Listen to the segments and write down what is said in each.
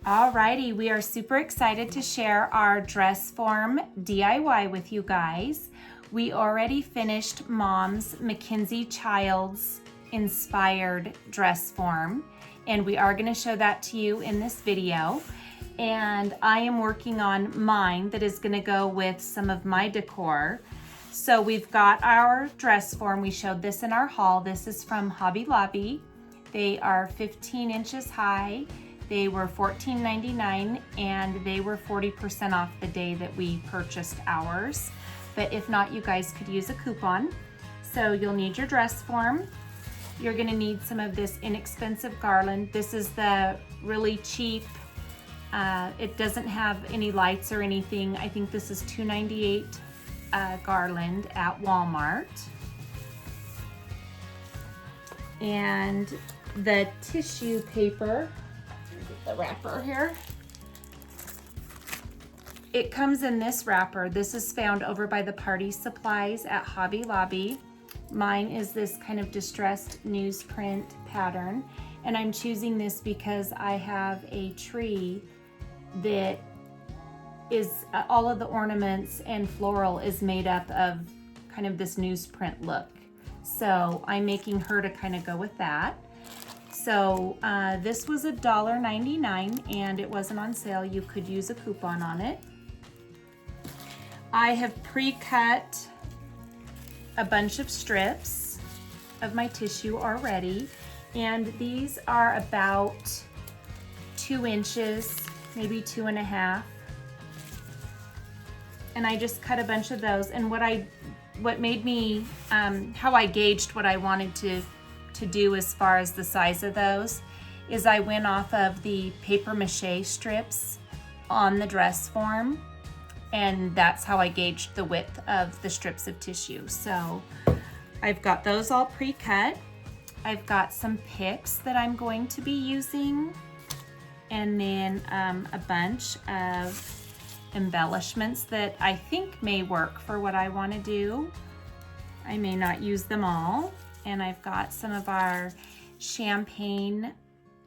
Alrighty, we are super excited to share our dress form DIY with you guys. We already finished Mom's Mackenzie Childs inspired dress form, and we are going to show that to you in this video. And I am working on mine that is going to go with some of my decor. So we've got our dress form. We showed this in our haul. This is from Hobby Lobby. They are 15 inches high. They were $14.99 and they were 40% off the day that we purchased ours. But if not, you guys could use a coupon. So you'll need your dress form. You're gonna need some of this inexpensive garland. This is the really cheap, it doesn't have any lights or anything. I think this is $2.98 garland at Walmart. And the tissue paper, the wrapper here. It comes in this wrapper. This is found over by the party supplies at Hobby Lobby. Mine is this kind of distressed newsprint pattern, and I'm choosing this because I have a tree that is all of the ornaments and floral is made up of kind of this newsprint look. So I'm making her to kind of go with that. So this was $1.99 and it wasn't on sale. You could use a coupon on it. I have pre-cut a bunch of strips of my tissue already, and these are about 2 inches, maybe 2.5. And I just cut a bunch of those. And what made me, how I gauged what I wanted to do as far as the size of those is I went off of the paper mache strips on the dress form, and that's how I gauged the width of the strips of tissue. So I've got those all pre-cut. I've got some picks that I'm going to be using, and then a bunch of embellishments that I think may work for what I want to do. I may not use them all. And I've got some of our champagne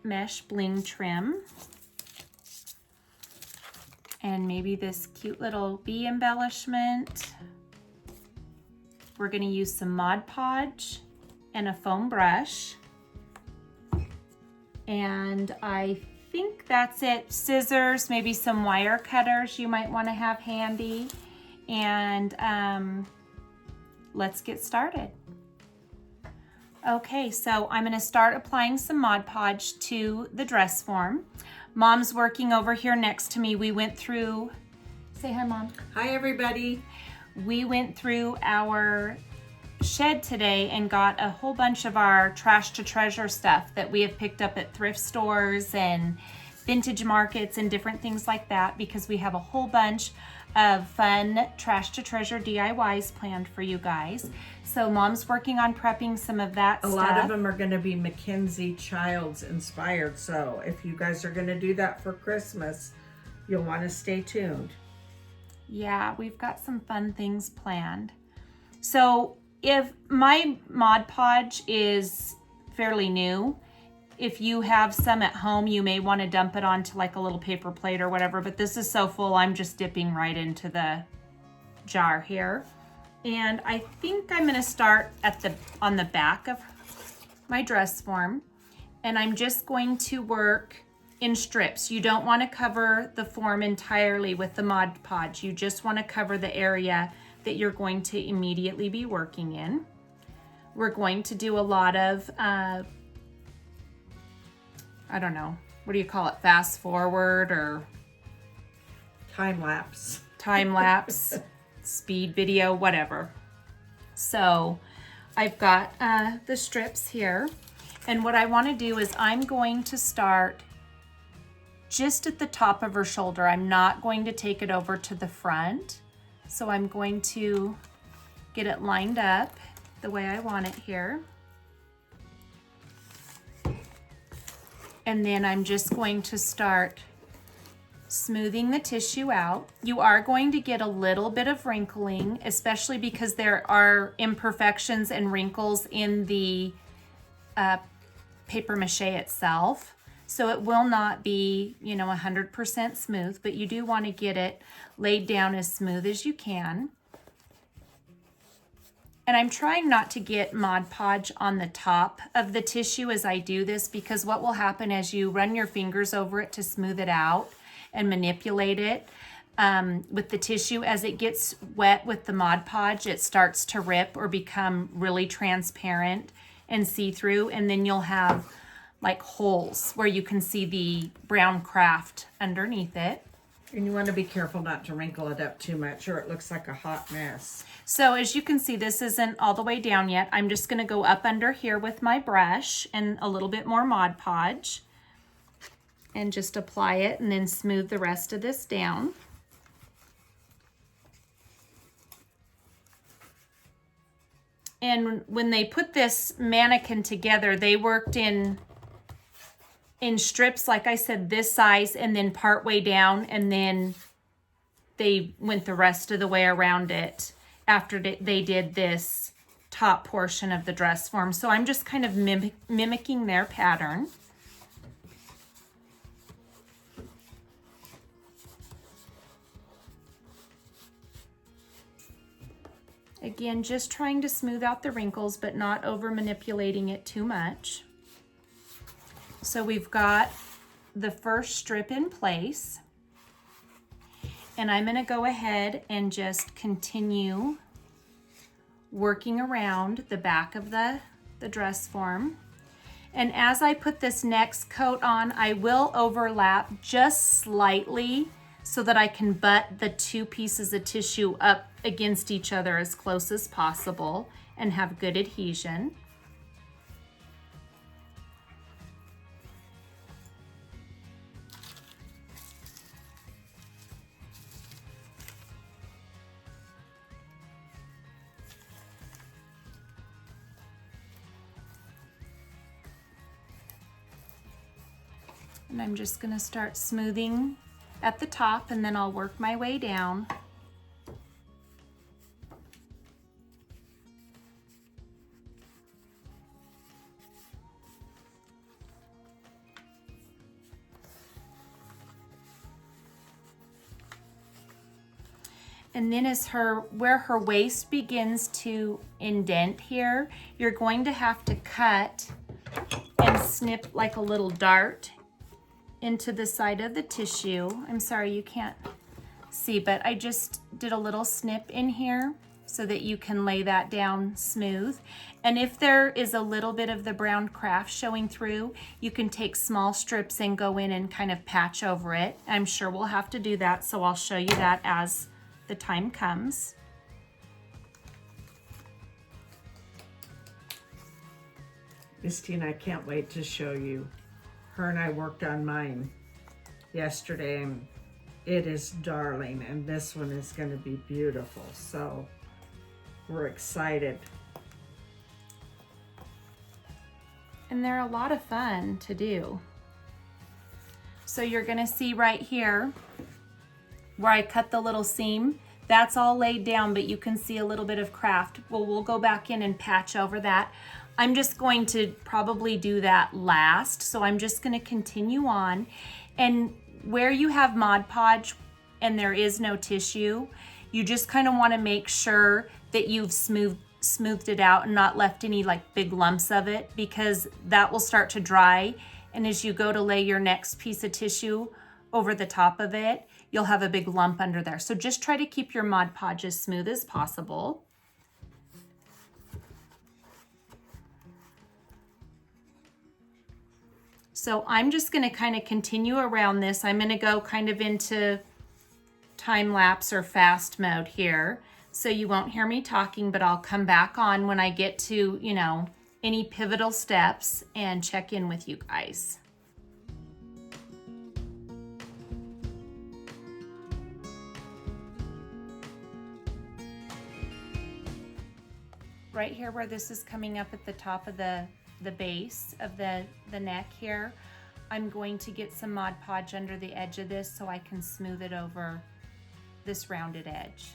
mesh bling trim. And maybe this cute little bee embellishment. We're gonna use some Mod Podge and a foam brush. And I think that's it. Scissors, maybe some wire cutters you might wanna have handy. And let's get started. Okay, so I'm gonna start applying some Mod Podge to the dress form. Mom's working over here next to me. We went through, say hi, Mom. Hi, everybody. We went through our shed today and got a whole bunch of our trash to treasure stuff that we have picked up at thrift stores and vintage markets and different things like that, because we have a whole bunch of fun trash to treasure DIYs planned for you guys. So Mom's working on prepping some of that stuff. A lot of them are going to be Mackenzie Childs inspired. So if you guys are going to do that for Christmas, you'll want to stay tuned. Yeah, we've got some fun things planned. So if my Mod Podge is fairly new, if you have some at home, you may want to dump it onto like a little paper plate or whatever, but this is so full, I'm just dipping right into the jar here. And I think I'm going to start on the back of my dress form, and I'm just going to work in strips. You don't want to cover the form entirely with the Mod Podge. You just want to cover the area that you're going to immediately be working in. We're going to do a lot of I don't know, what do you call it? Fast forward or Time lapse. Time lapse, speed video, whatever. So I've got the strips here. And what I want to do is I'm going to start just at the top of her shoulder. I'm not going to take it over to the front. So I'm going to get it lined up the way I want it here. And then I'm just going to start smoothing the tissue out. You are going to get a little bit of wrinkling, especially because there are imperfections and wrinkles in the paper mache itself. So it will not be, 100% smooth, but you do want to get it laid down as smooth as you can. And I'm trying not to get Mod Podge on the top of the tissue as I do this, because what will happen as you run your fingers over it to smooth it out and manipulate it with the tissue, as it gets wet with the Mod Podge, it starts to rip or become really transparent and see-through, and then you'll have like holes where you can see the brown craft underneath it. And you want to be careful not to wrinkle it up too much or it looks like a hot mess. So as you can see, this isn't all the way down yet. I'm just going to go up under here with my brush and a little bit more Mod Podge and just apply it and then smooth the rest of this down. And when they put this mannequin together, they worked in strips, like I said, this size, and then part way down, and then they went the rest of the way around it after they did this top portion of the dress form. So I'm just kind of mimicking their pattern. Again, just trying to smooth out the wrinkles, but not over manipulating it too much. So we've got the first strip in place, and I'm going to go ahead and just continue working around the back of the dress form. And as I put this next coat on, I will overlap just slightly so that I can butt the two pieces of tissue up against each other as close as possible and have good adhesion. And I'm just going to start smoothing at the top, and then I'll work my way down. And then where her waist begins to indent here, you're going to have to cut and snip like a little dart into the side of the tissue. I'm sorry you can't see, but I just did a little snip in here so that you can lay that down smooth. And if there is a little bit of the brown craft showing through, you can take small strips and go in and kind of patch over it. I'm sure we'll have to do that, so I'll show you that as the time comes. Misty and I can't wait to show you. Her and I worked on mine yesterday, and it is darling, and this one is going to be beautiful. So we're excited. And they're a lot of fun to do. So you're going to see right here where I cut the little seam. That's all laid down, but you can see a little bit of craft. Well, we'll go back in and patch over that. I'm just going to probably do that last, so I'm just going to continue on. And where you have Mod Podge and there is no tissue, you just kind of want to make sure that you've smoothed it out and not left any like big lumps of it, because that will start to dry, and as you go to lay your next piece of tissue over the top of it, you'll have a big lump under there. So just try to keep your Mod Podge as smooth as possible. So I'm just going to kind of continue around this. I'm going to go kind of into time lapse or fast mode here. So you won't hear me talking, but I'll come back on when I get to, any pivotal steps and check in with you guys. Right here where this is coming up at the top of the base of the neck here, I'm going to get some Mod Podge under the edge of this so I can smooth it over this rounded edge.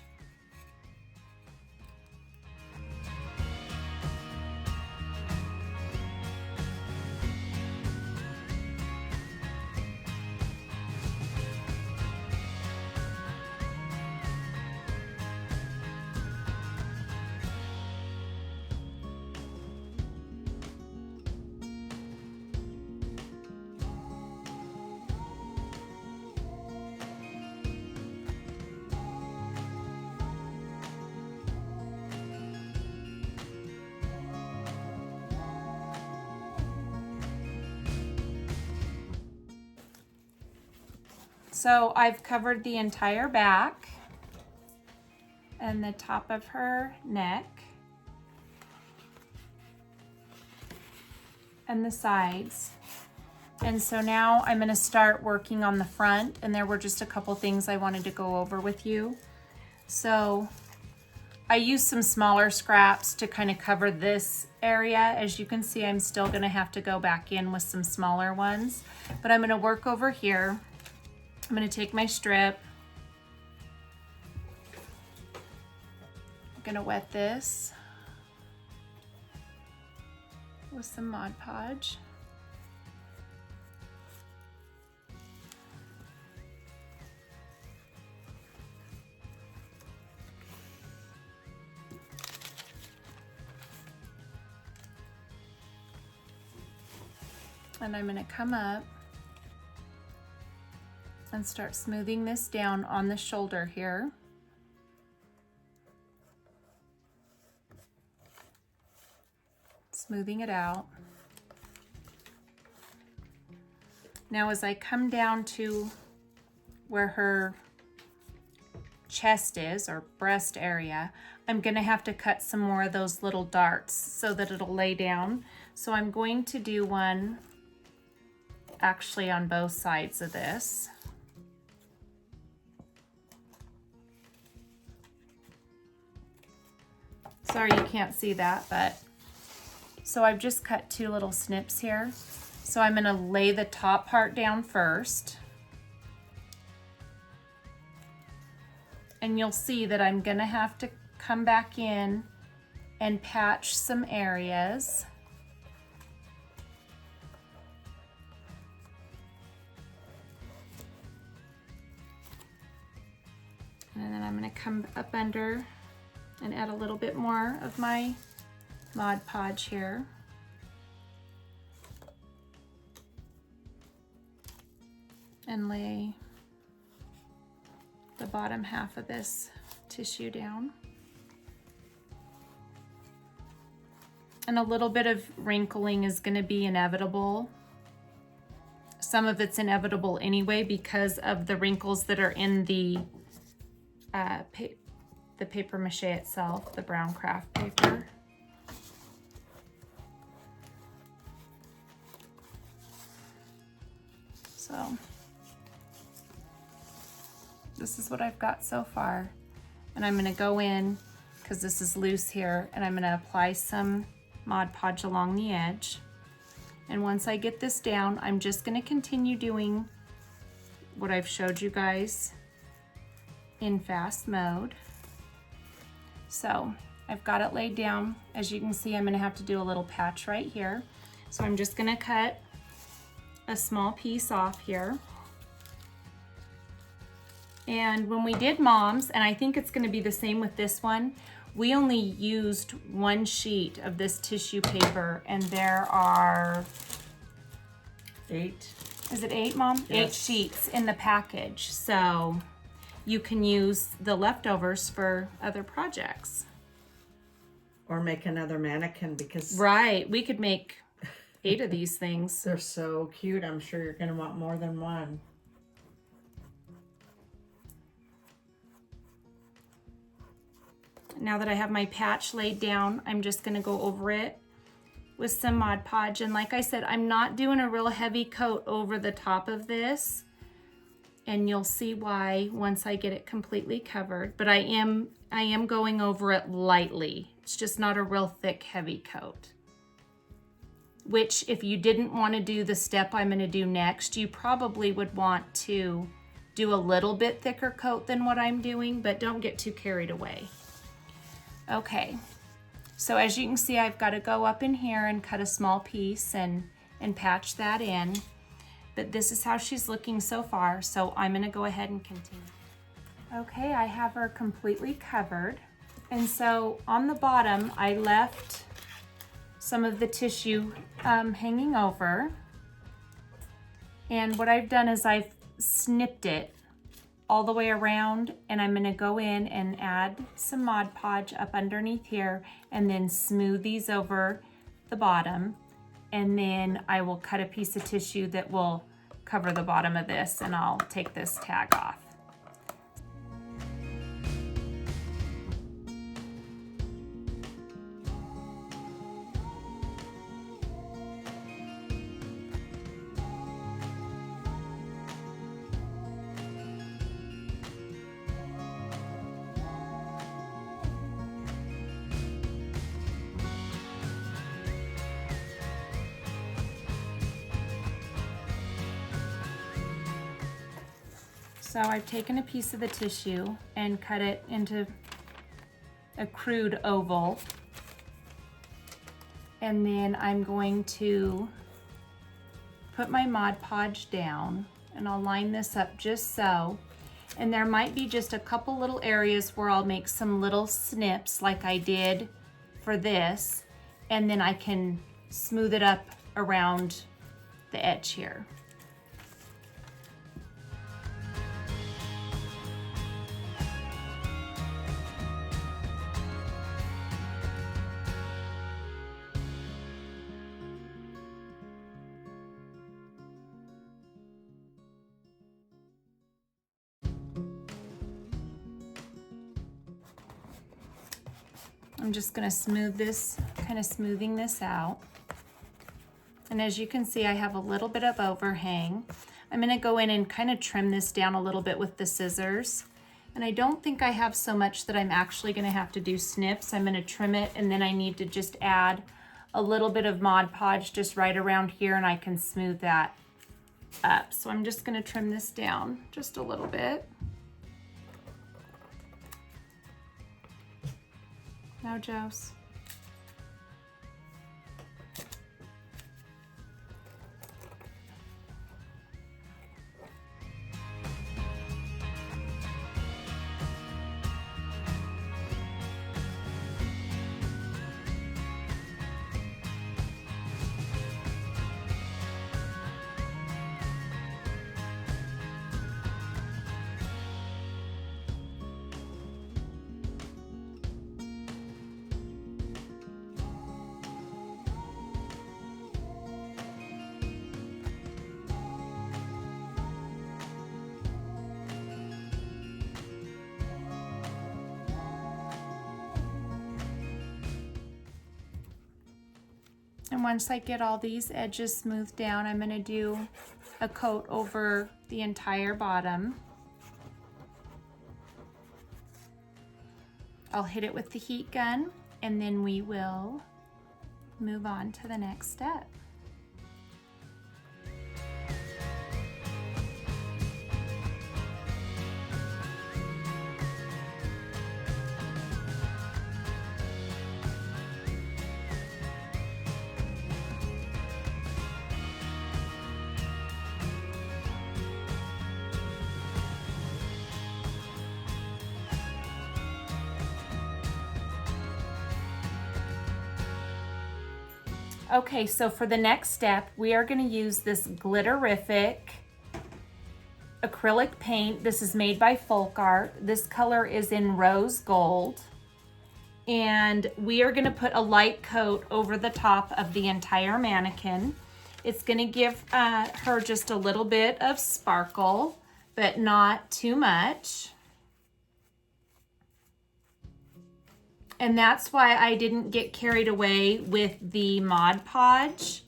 So I've covered the entire back and the top of her neck and the sides. And so now I'm going to start working on the front, and there were just a couple things I wanted to go over with you. So I used some smaller scraps to kind of cover this area. As you can see, I'm still going to have to go back in with some smaller ones, but I'm going to work over here. I'm going to take my strip. I'm going to wet this with some Mod Podge. And I'm going to come up and start smoothing this down on the shoulder here. Smoothing it out. Now as I come down to where her chest is, or breast area, I'm going to have to cut some more of those little darts so that it'll lay down. So I'm going to do one actually on both sides of this. Sorry you can't see that, but so I've just cut 2 little snips here. So I'm going to lay the top part down first. And you'll see that I'm going to have to come back in and patch some areas. And then I'm going to come up under and add a little bit more of my Mod Podge here. And lay the bottom half of this tissue down. And a little bit of wrinkling is going to be inevitable. Some of it's inevitable anyway because of the wrinkles that are in the paper mache itself, the brown craft paper. So this is what I've got so far. And I'm going to go in, because this is loose here, and I'm going to apply some Mod Podge along the edge. And once I get this down, I'm just going to continue doing what I've showed you guys in fast mode. So I've got it laid down. As you can see, I'm going to have to do a little patch right here. So I'm just going to cut a small piece off here. And when we did Mom's, and I think it's going to be the same with this one, we only used 1 sheet of this tissue paper, and there are 8. Is it 8, Mom? Yes. 8 sheets in the package. So you can use the leftovers for other projects. Or make another mannequin, because Right, we could make 8 of these things. they're so cute. I'm sure you're going to want more than one. Now that I have my patch laid down, I'm just going to go over it with some Mod Podge. And like I said, I'm not doing a real heavy coat over the top of this. And you'll see why once I get it completely covered. But I am going over it lightly. It's just not a real thick, heavy coat. Which, if you didn't want to do the step I'm going to do next, you probably would want to do a little bit thicker coat than what I'm doing, but don't get too carried away. Okay, so as you can see, I've got to go up in here and cut a small piece and patch that in. But this is how she's looking so far, so I'm going to go ahead and continue. Okay, I have her completely covered. And so on the bottom, I left some of the tissue hanging over. And what I've done is I've snipped it all the way around, and I'm going to go in and add some Mod Podge up underneath here and then smooth these over the bottom. And then I will cut a piece of tissue that will cover the bottom of this, and I'll take this tag off. So I've taken a piece of the tissue and cut it into a crude oval. And then I'm going to put my Mod Podge down, and I'll line this up just so. And there might be just a couple little areas where I'll make some little snips like I did for this, and then I can smooth it up around the edge here. I'm just going to smooth this, kind of smoothing this out. And as you can see, I have a little bit of overhang. I'm going to go in and kind of trim this down a little bit with the scissors. And I don't think I have so much that I'm actually going to have to do snips. I'm going to trim it, and then I need to just add a little bit of Mod Podge just right around here, and I can smooth that up. So I'm just going to trim this down just a little bit. Now, Jose. And once I get all these edges smoothed down, I'm going to do a coat over the entire bottom. I'll hit it with the heat gun, and then we will move on to the next step. Okay, so for the next step, we are going to use this Glitterific acrylic paint. This is made by Folk Art. This color is in rose gold. And we are going to put a light coat over the top of the entire mannequin. It's going to give her just a little bit of sparkle, but not too much. And that's why I didn't get carried away with the Mod Podge,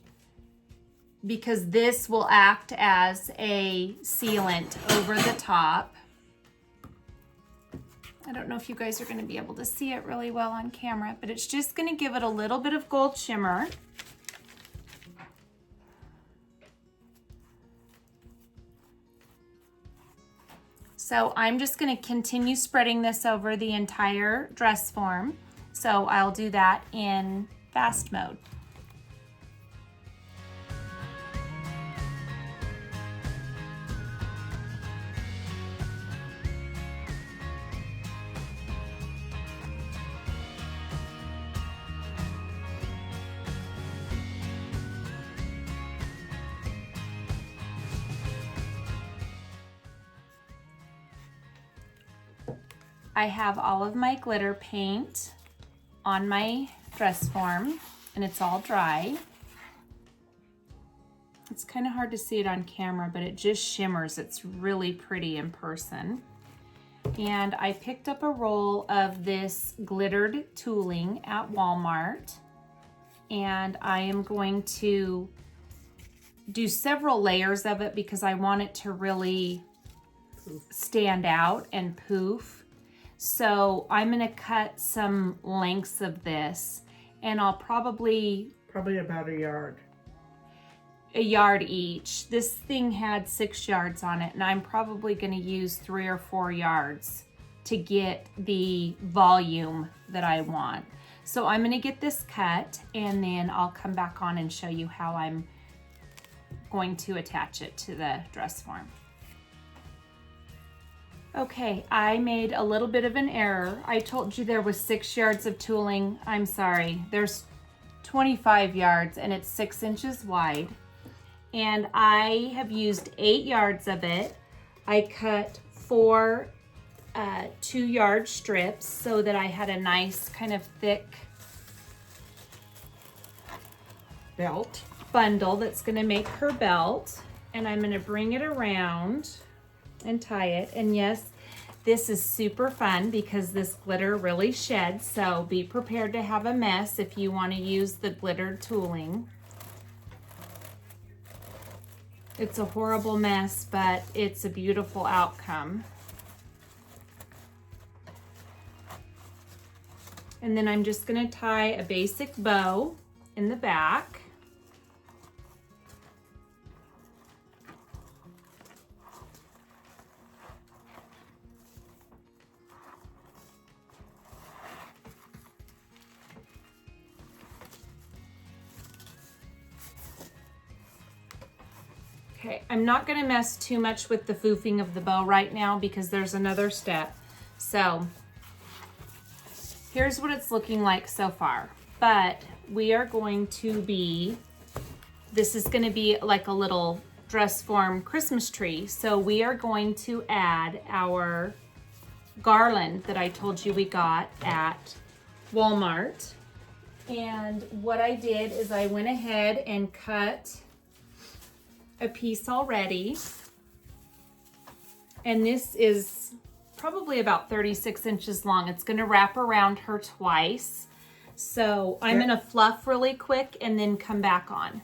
because this will act as a sealant over the top. I don't know if you guys are going to be able to see it really well on camera, but it's just going to give it a little bit of gold shimmer. So I'm just going to continue spreading this over the entire dress form. So I'll do that in fast mode. I have all of my glitter paint on my dress form, and it's all dry. It's kind of hard to see it on camera, but it just shimmers. It's really pretty in person. And I picked up a roll of this glittered tooling at Walmart. And I am going to do several layers of it because I want it to really stand out and poof. So I'm gonna cut some lengths of this, and I'll probably about a yard each. This thing had 6 yards on it, and I'm probably gonna use 3 or 4 yards to get the volume that I want. So I'm gonna get this cut, and then I'll come back on and show you how I'm going to attach it to the dress form. Okay, I made a little bit of an error. I told you there was 6 yards of tooling. I'm sorry, there's 25 yards and it's 6 inches wide. And I have used 8 yards of it. I cut 4 2-yard strips so that I had a nice kind of thick belt bundle that's gonna make her belt. And I'm gonna bring it around and tie it. And yes, this is super fun because this glitter really sheds, so be prepared to have a mess if you want to use the glittered tooling. It's a horrible mess, but it's a beautiful outcome. And then I'm just going to tie a basic bow in the back. Okay, I'm not gonna mess too much with the foofing of the bow right now because there's another step. So here's what it's looking like so far. But we are going to be, this is gonna be like a little dress form Christmas tree. So we are going to add our garland that I told you we got at Walmart. And what I did is I went ahead and cut a piece already, and this is probably about 36 inches long. It's going to wrap around her twice, so I'm going to fluff really quick and then come back on.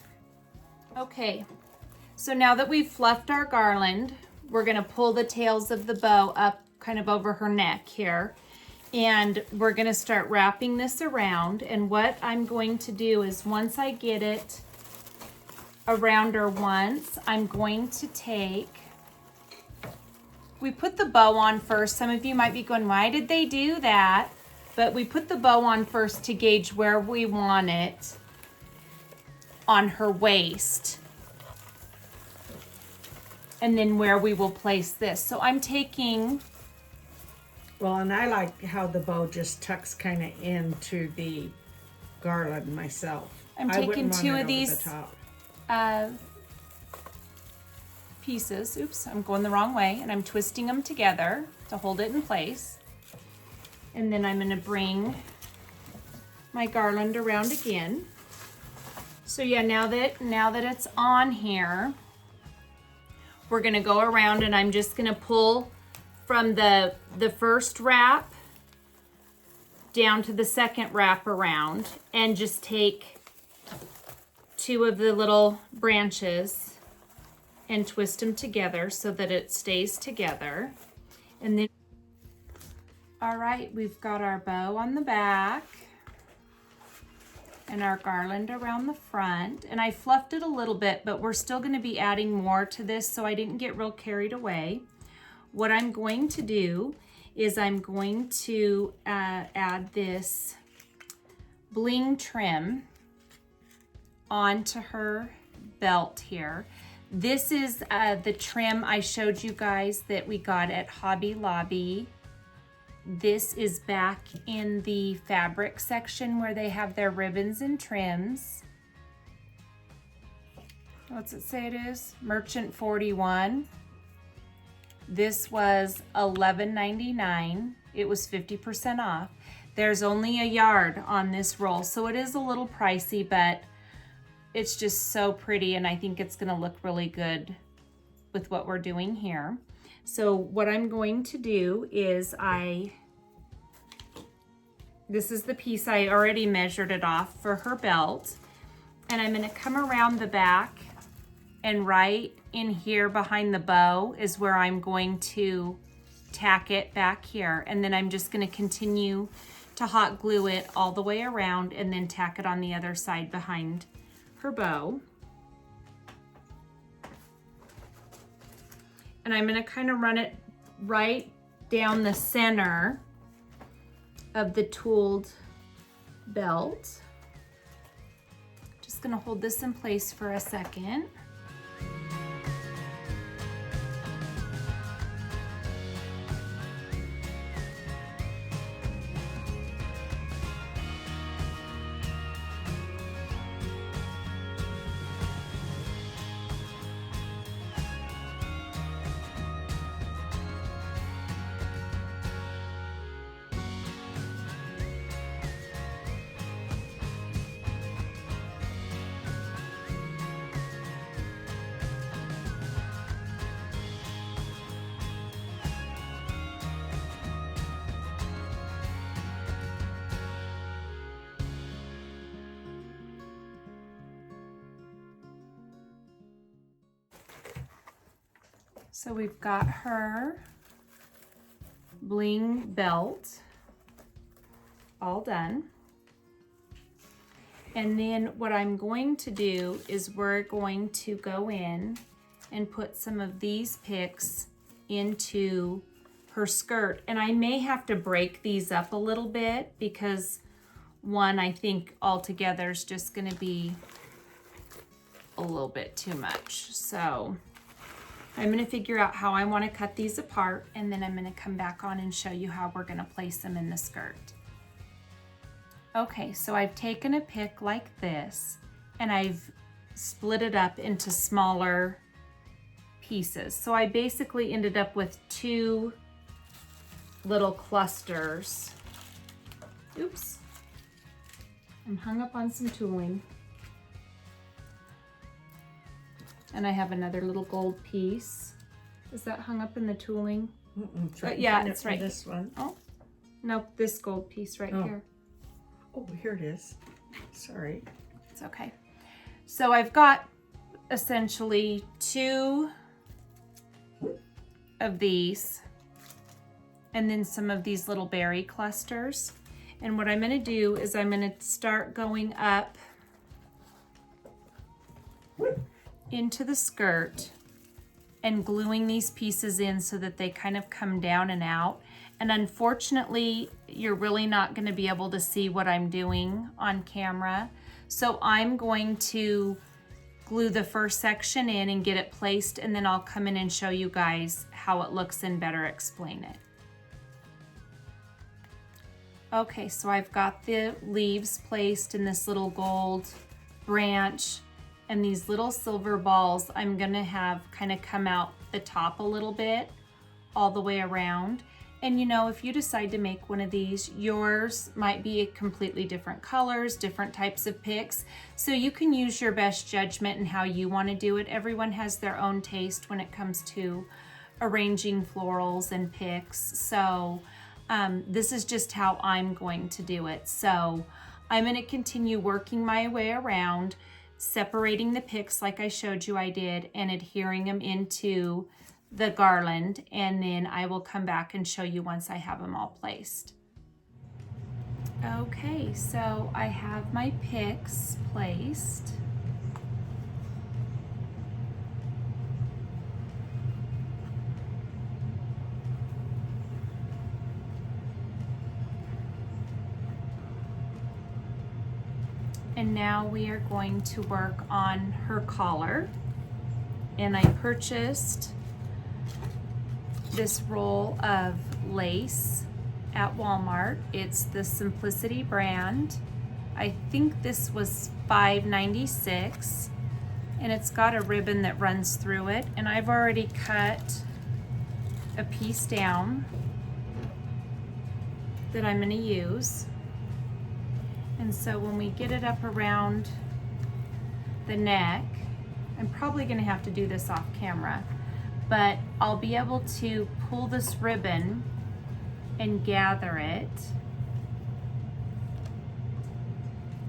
Okay, so now that we've fluffed our garland, we're going to pull the tails of the bow up kind of over her neck here, and we're going to start wrapping this around. And what I'm going to do is once I get it around her once, I'm going to take, we put the bow on first. Some of you might be going, why did they do that? But we put the bow on first to gauge where we want it on her waist, and then where we will place this. So I'm taking, well, and I like how the bow just tucks kind of into the garland myself. I'm taking 2 of these pieces, oops, I'm going the wrong way, and I'm twisting them together to hold it in place. And then I'm going to bring my garland around again. So yeah, now that it's on here, we're going to go around, and I'm just going to pull from the first wrap down to the second wrap around, and just take 2 of the little branches and twist them together so that it stays together. And then, all right, we've got our bow on the back and our garland around the front. And I fluffed it a little bit, but we're still going to be adding more to this, so I didn't get real carried away. What I'm going to do is I'm going to add this bling trim onto her belt here. This is the trim I showed you guys that we got at Hobby Lobby. This is back in the fabric section where they have their ribbons and trims. What's it say it is? Merchant 41. This was $11.99. It was 50% off. There's only a yard on this roll, so it is a little pricey, but it's just so pretty, and I think it's gonna look really good with what we're doing here. So what I'm going to do is this is the piece I already measured it off for her belt, and I'm gonna come around the back, and right in here behind the bow is where I'm going to tack it back here, and then I'm just gonna continue to hot glue it all the way around and then tack it on the other side behind her bow. And I'm gonna kind of run it right down the center of the tooled belt. Just gonna hold this in place for a second. So we've got her bling belt all done. And then what I'm going to do is we're going to go in and put some of these picks into her skirt. And I may have to break these up a little bit because one, I think altogether is just gonna be a little bit too much. So I'm gonna figure out how I wanna cut these apart, and then I'm gonna come back on and show you how we're gonna place them in the skirt. Okay, so I've taken a pick like this and I've split it up into smaller pieces. So I basically ended up with two little clusters. Oops, I'm hung up on some tooling. And I have another little gold piece. Is that hung up in the tooling? Right, yeah, it's right. This one. Oh, nope, this gold piece right here. Oh, here it is. Sorry. It's okay. So I've got essentially two of these and then some of these little berry clusters. And what I'm gonna do is I'm gonna start going up into the skirt and gluing these pieces in so that they kind of come down and out. And unfortunately, you're really not going to be able to see what I'm doing on camera. So I'm going to glue the first section in and get it placed, and then I'll come in and show you guys how it looks and better explain it. Okay, so I've got the leaves placed in this little gold branch, and these little silver balls I'm gonna have kind of come out the top a little bit all the way around. And you know, if you decide to make one of these, yours might be completely different colors, different types of picks. So you can use your best judgment in how you want to do it. Everyone has their own taste when it comes to arranging florals and picks. So this is just how I'm going to do it. So I'm going to continue working my way around, separating the picks like I showed you I did, and adhering them into the garland, and then I will come back and show you once I have them all placed. Okay, so I have my picks placed. And now we are going to work on her collar. And I purchased this roll of lace at Walmart. It's the Simplicity brand. I think this was $5.96, and it's got a ribbon that runs through it. And I've already cut a piece down that I'm going to use. And so when we get it up around the neck. I'm probably gonna have to do this off camera, but I'll be able to pull this ribbon and gather it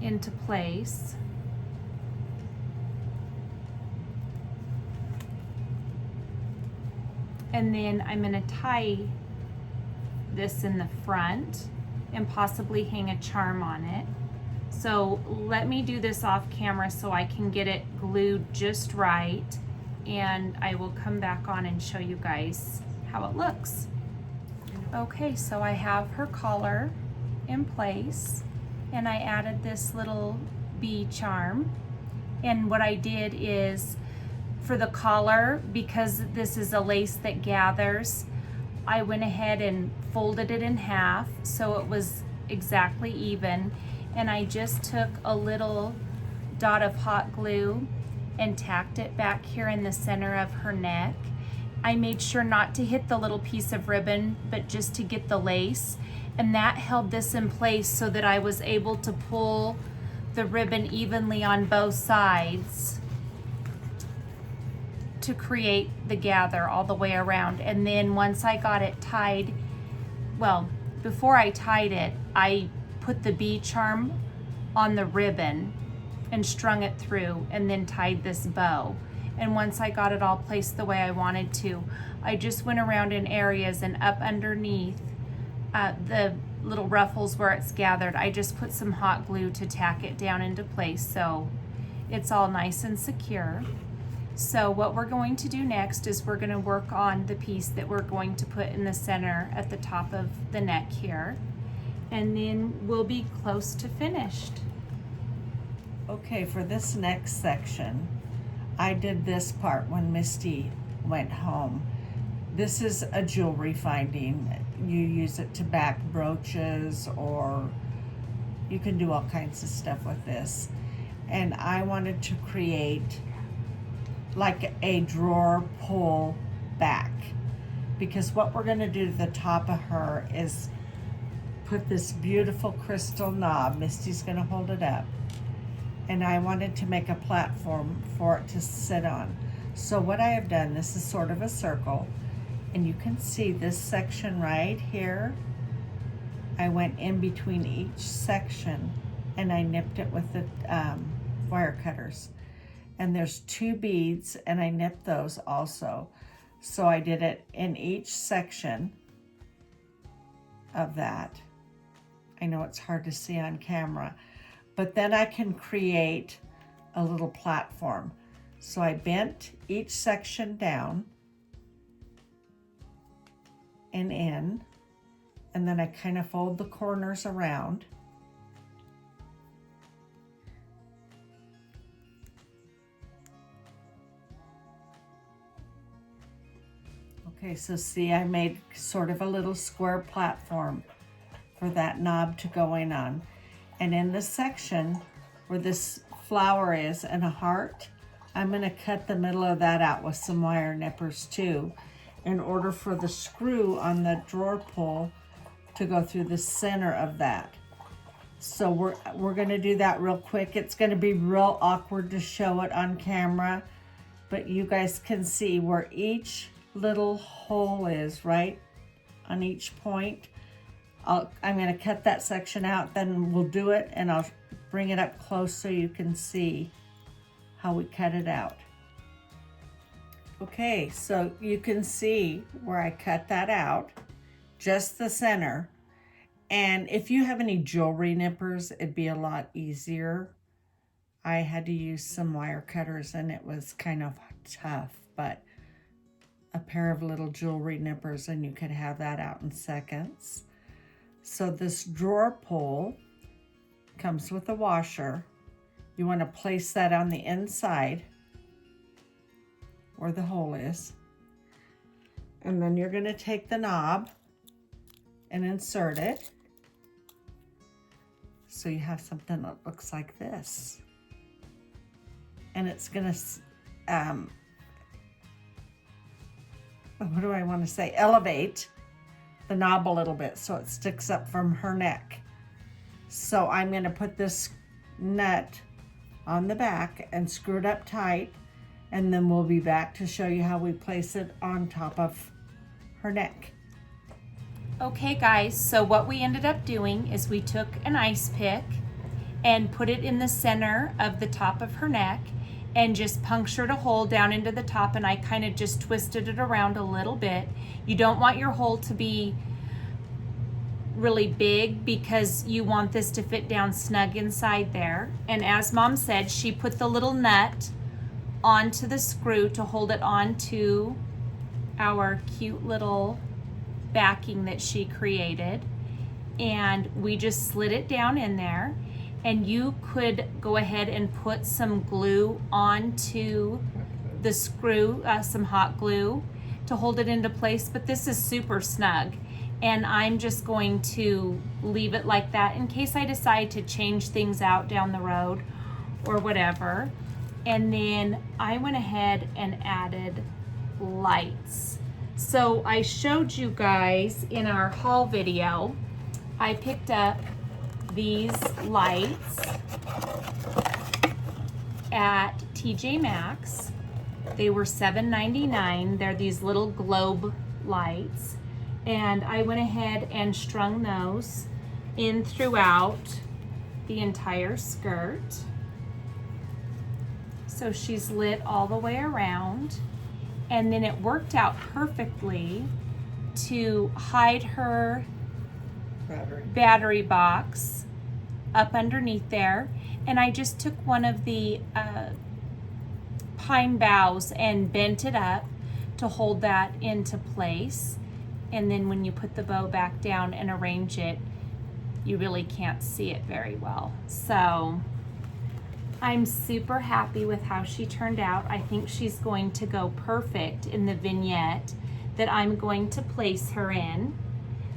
into place. And then I'm gonna tie this in the front and possibly hang a charm on it. So let me do this off camera so I can get it glued just right, and I will come back on and show you guys how it looks. Okay, so I have her collar in place, and I added this little bee charm. And what I did is, for the collar, because this is a lace that gathers, I went ahead and folded it in half so it was exactly even, and I just took a little dot of hot glue and tacked it back here in the center of her neck. I made sure not to hit the little piece of ribbon, but just to get the lace, and that held this in place so that I was able to pull the ribbon evenly on both sides to create the gather all the way around. And then once I got it tied, well, before I tied it, I put the bee charm on the ribbon and strung it through and then tied this bow. And once I got it all placed the way I wanted to, I just went around in areas and up underneath the little ruffles where it's gathered, I just put some hot glue to tack it down into place so it's all nice and secure. So what we're going to do next is we're going to work on the piece that we're going to put in the center at the top of the neck here, and then we'll be close to finished. Okay, for this next section, I did this part when Misty went home. This is a jewelry finding. You use it to back brooches, or you can do all kinds of stuff with this. And I wanted to create like a drawer pull back, because what we're going to do to the top of her is put this beautiful crystal knob. Misty's going to hold it up, and I wanted to make a platform for it to sit on. So what I have done, this is sort of a circle, and you can see this section right here. I went in between each section and I nipped it with the wire cutters. And there's 2 beads, and I nipped those also. So I did it in each section of that. I know it's hard to see on camera, but then I can create a little platform. So I bent each section down and in, and then I kind of fold the corners around. Okay, so see, I made sort of a little square platform for that knob to go in on. And in the section where this flower is and a heart, I'm going to cut the middle of that out with some wire nippers too, in order for the screw on the drawer pull to go through the center of that. So we're going to do that real quick. It's going to be real awkward to show it on camera, but you guys can see where each little hole is right on each point. I'm going to cut that section out, then we'll do it, and I'll bring it up close so you can see how we cut it out. Okay, so you can see where I cut that out, just the center. And if you have any jewelry nippers, it'd be a lot easier. I had to use some wire cutters and it was kind of tough, but a pair of little jewelry nippers and you could have that out in seconds. So this drawer pull comes with a washer. You want to place that on the inside where the hole is. And then you're going to take the knob and insert it. So you have something that looks like this. And it's going to, what do I want to say? Elevate the knob a little bit so it sticks up from her neck. So I'm going to put this nut on the back and screw it up tight, and then we'll be back to show you how we place it on top of her neck. Okay guys, so what we ended up doing is we took an ice pick and put it in the center of the top of her neck and just punctured a hole down into the top, and I kind of just twisted it around a little bit. You don't want your hole to be really big because you want this to fit down snug inside there. And as Mom said, she put the little nut onto the screw to hold it onto our cute little backing that she created, and we just slid it down in there. And you could go ahead and put some glue onto the screw, some hot glue to hold it into place, but this is super snug. And I'm just going to leave it like that in case I decide to change things out down the road or whatever. And then I went ahead and added lights. So I showed you guys in our haul video, I picked up these lights at TJ Maxx. They were $7.99. They're these little globe lights. And I went ahead and strung those in throughout the entire skirt. So she's lit all the way around. And then it worked out perfectly to hide her battery box up underneath there. And I just took one of the pine boughs and bent it up to hold that into place. And then when you put the bow back down and arrange it, you really can't see it very well. So I'm super happy with how she turned out. I think she's going to go perfect in the vignette that I'm going to place her in.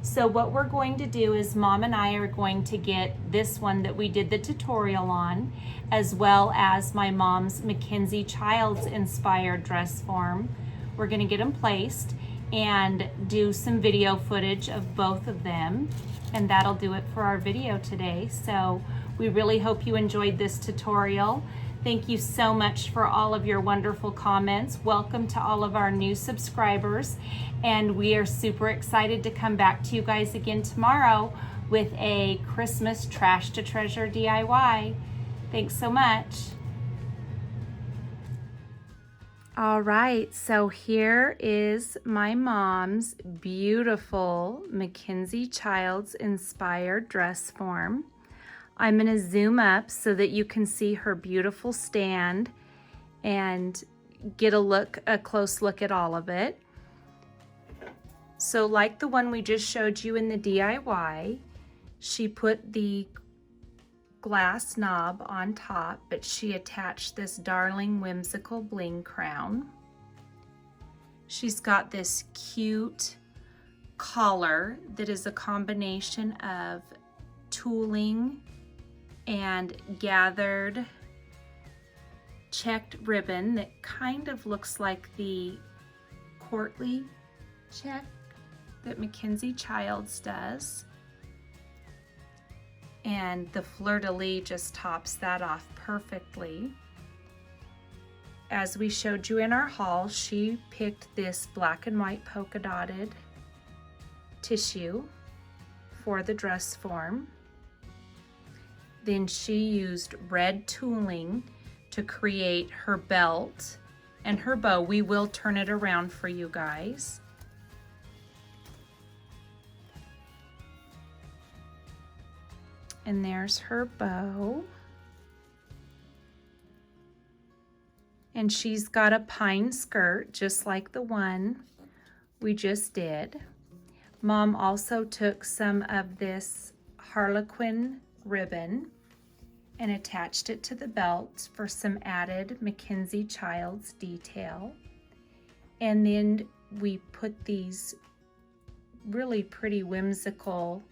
So what we're going to do is Mom and I are going to get this one that we did the tutorial on, as well as my mom's Mackenzie Childs inspired dress form. We're going to get them placed and do some video footage of both of them, and that'll do it for our video today. So we really hope you enjoyed this tutorial. Thank you so much for all of your wonderful comments. Welcome to all of our new subscribers, and we are super excited to come back to you guys again tomorrow with a Christmas Trash to Treasure DIY. Thanks so much. All right, so here is my mom's beautiful Mackenzie Childs inspired dress form. I'm going to zoom up so that you can see her beautiful stand and get a close look at all of it. So like the one we just showed you in the DIY, she put the glass knob on top, but she attached this darling whimsical bling crown. She's got this cute collar that is a combination of tooling and gathered checked ribbon that kind of looks like the courtly check that Mackenzie Childs does. And the fleur-de-lis just tops that off perfectly. As we showed you in our haul, she picked this black and white polka dotted tissue for the dress form. Then she used red tooling to create her belt and her bow. We will turn it around for you guys. And there's her bow. And she's got a pine skirt just like the one we just did. Mom also took some of this Harlequin ribbon and attached it to the belt for some added Mackenzie Childs detail. And then we put these really pretty whimsical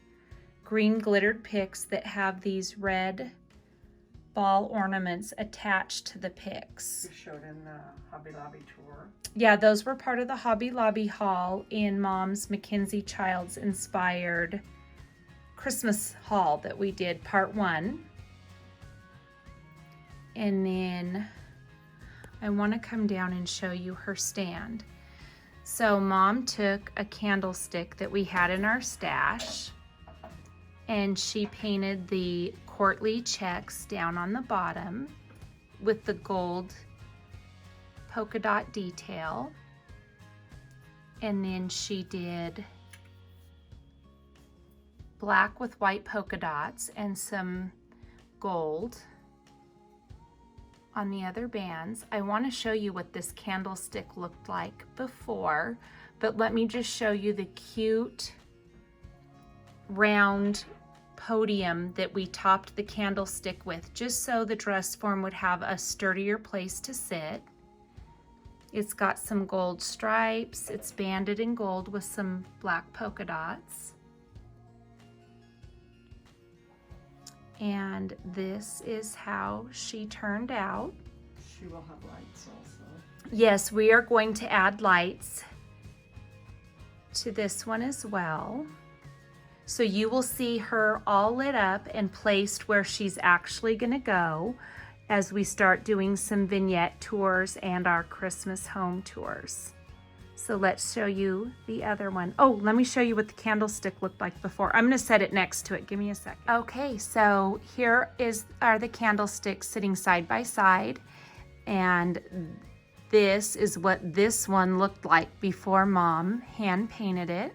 green glittered picks that have these red ball ornaments attached to the picks. You showed in the Hobby Lobby tour. Yeah, those were part of the Hobby Lobby haul in Mom's Mackenzie Childs inspired Christmas haul that we did, part 1. And then I want to come down and show you her stand. So Mom took a candlestick that we had in our stash and she painted the courtly checks down on the bottom with the gold polka dot detail. And then she did black with white polka dots and some gold on the other bands. I want to show you what this candlestick looked like before, but let me just show you the cute round podium that we topped the candlestick with, just so the dress form would have a sturdier place to sit. It's got some gold stripes. It's banded in gold with some black polka dots. And this is how she turned out. She will have lights also. Yes, we are going to add lights to this one as well. So you will see her all lit up and placed where she's actually going to go as we start doing some vignette tours and our Christmas home tours. So let's show you the other one. Oh, let me show you what the candlestick looked like before. I'm gonna set it next to it. Give me a second. Okay, so here are the candlesticks sitting side by side. And this is what this one looked like before Mom hand painted it.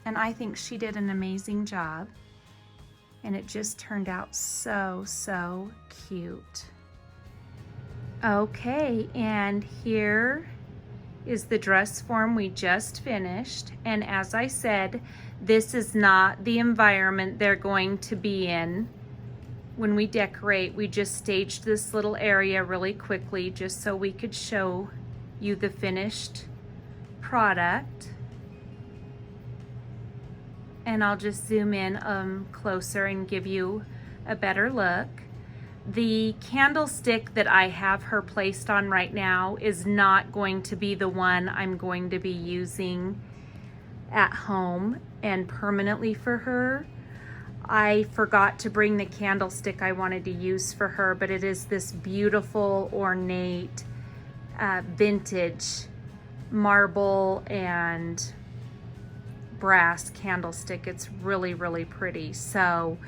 And I think she did an amazing job. And it just turned out so, so cute. Okay, and here is the dress form we just finished. And as I said, this is not the environment they're going to be in when we decorate. We just staged this little area really quickly just so we could show you the finished product. And I'll just zoom in closer and give you a better look. The candlestick that I have her placed on right now is not going to be the one I'm going to be using at home and permanently for her. I forgot to bring the candlestick I wanted to use for her, but it is this beautiful, ornate, vintage marble and brass candlestick. It's really, really pretty. So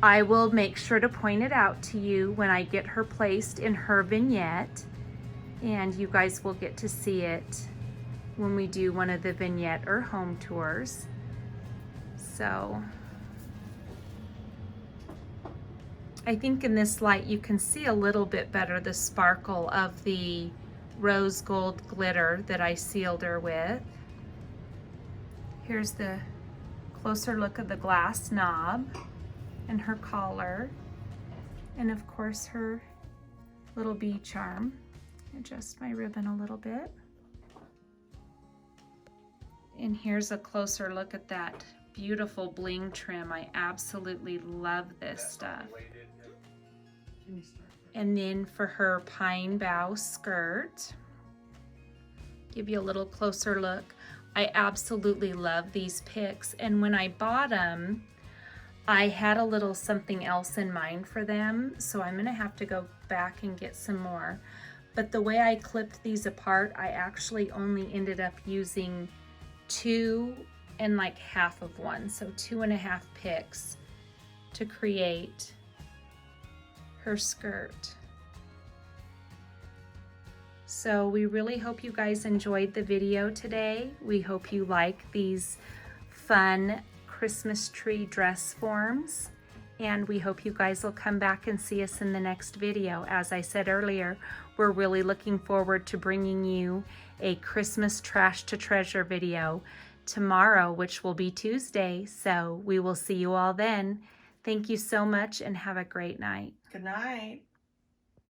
I will make sure to point it out to you when I get her placed in her vignette, and you guys will get to see it when we do one of the vignette or home tours. So I think in this light you can see a little bit better the sparkle of the rose gold glitter that I sealed her with. Here's the closer look of the glass knob and her collar, and of course her little bee charm. Adjust my ribbon a little bit. And here's a closer look at that beautiful bling trim. I absolutely love this stuff. And then for her pine bough skirt, give you a little closer look. I absolutely love these picks, and when I bought them, I had a little something else in mind for them, so I'm gonna have to go back and get some more. But the way I clipped these apart, I actually only ended up using 2 and like half of one, so 2.5 picks to create her skirt. So we really hope you guys enjoyed the video today. We hope you like these fun Christmas tree dress forms, and we hope you guys will come back and see us in the next video. As I said earlier, we're really looking forward to bringing you a Christmas trash to treasure video tomorrow, which will be Tuesday. So we will see you all then. Thank you so much and have a great night. Good night.